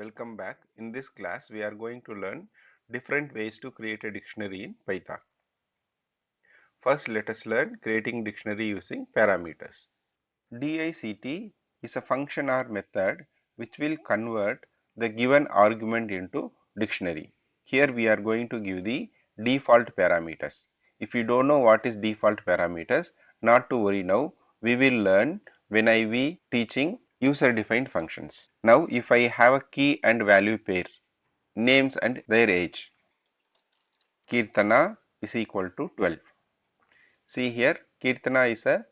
Welcome back. In this class, we are going to learn different ways to create a dictionary in Python. First, let us learn creating dictionary using parameters. DICT is a function or method which will convert the given argument into dictionary. Here we are going to give the default parameters. If you don't know what is default parameters, not to worry now. We will learn when I will teaching user defined functions. Now if I have a key and value pair, names and their age, Kirtana is equal to 12. See here, Kirtana is a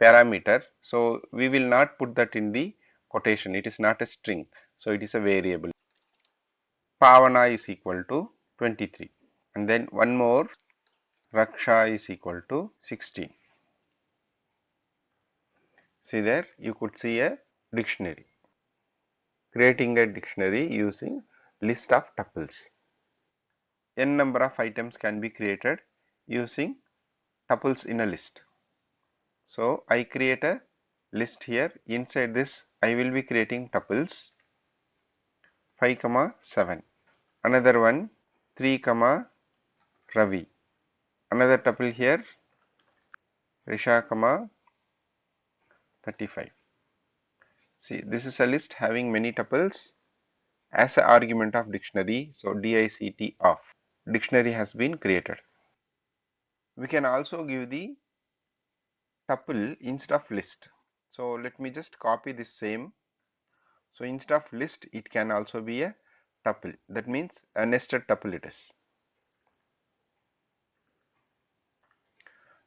parameter, so we will not put that in the quotation. It is not a string, so it is a variable. Pavana is equal to 23, and then one more, Raksha is equal to 16. See there, you could see a dictionary. Creating a dictionary using list of tuples. N number of items can be created using tuples in a list. So I create a list here. Inside this I will be creating tuples 5, 7. Another one 3, Ravi. Another tuple here Risha, 35. See, this is a list having many tuples as an argument of dictionary. So DICT of dictionary has been created. We can also give the tuple instead of list. So let me just copy this same. So instead of list, it can also be a tuple. That means a nested tuple it is.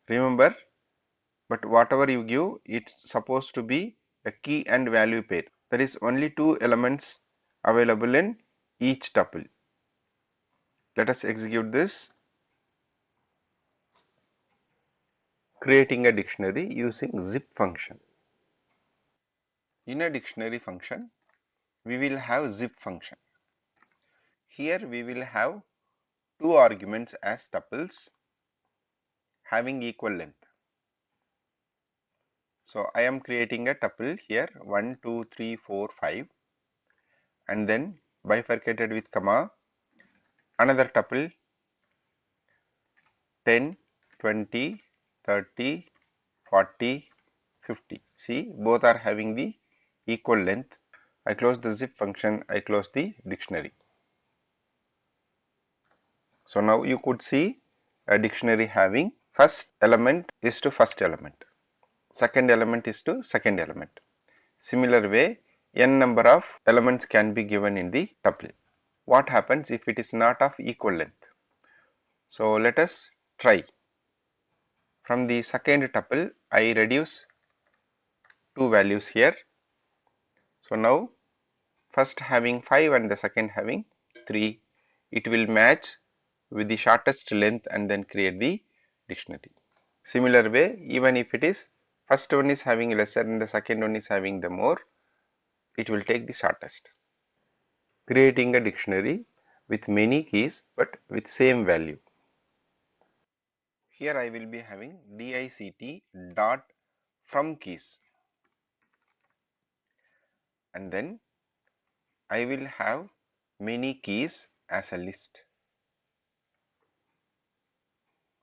Remember, but whatever you give, it's supposed to be a key and value pair. There is only two elements available in each tuple. Let us execute this. Creating a dictionary using zip function. In a dictionary function, we will have zip function. Here we will have two arguments as tuples having equal length. So I am creating a tuple here 1, 2, 3, 4, 5, and then bifurcated with comma another tuple 10, 20, 30, 40, 50. See, both are having the equal length. I close the zip function, I close the dictionary. So now you could see a dictionary having first element is to first element, second element is to second element. Similar way, n number of elements can be given in the tuple. What happens if it is not of equal length? So let us try. From the second tuple, I reduce two values here. So now first having 5 and the second having 3, it will match with the shortest length and then create the dictionary. Similar way, even if it is first one is having lesser and the second one is having the more, it will take the shortest. Creating a dictionary with many keys but with same value. Here I will be having DICT dot from keys, and then I will have many keys as a list.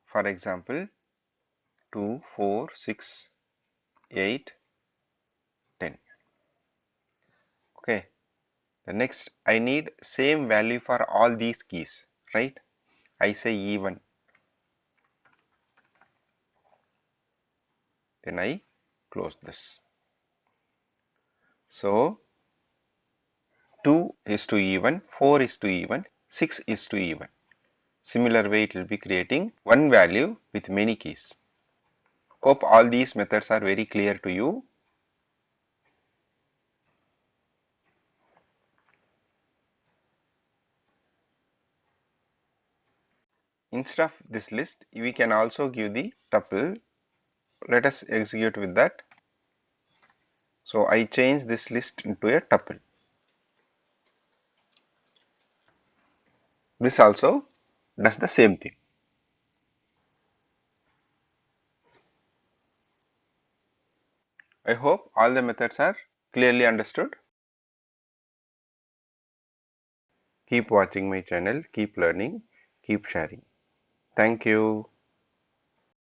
For example, 2, 4, 6, 8, 10. Okay. The next, I need same value for all these keys, right? I say even. Then I close this. So 2 is to even, 4 is to even, 6 is to even. Similar way it will be creating one value with many keys. Hope all these methods are very clear to you. Instead of this list, we can also give the tuple. Let us execute with that. So I change this list into a tuple. This also does the same thing. I hope all the methods are clearly understood. Keep watching my channel, keep learning, keep sharing. Thank you.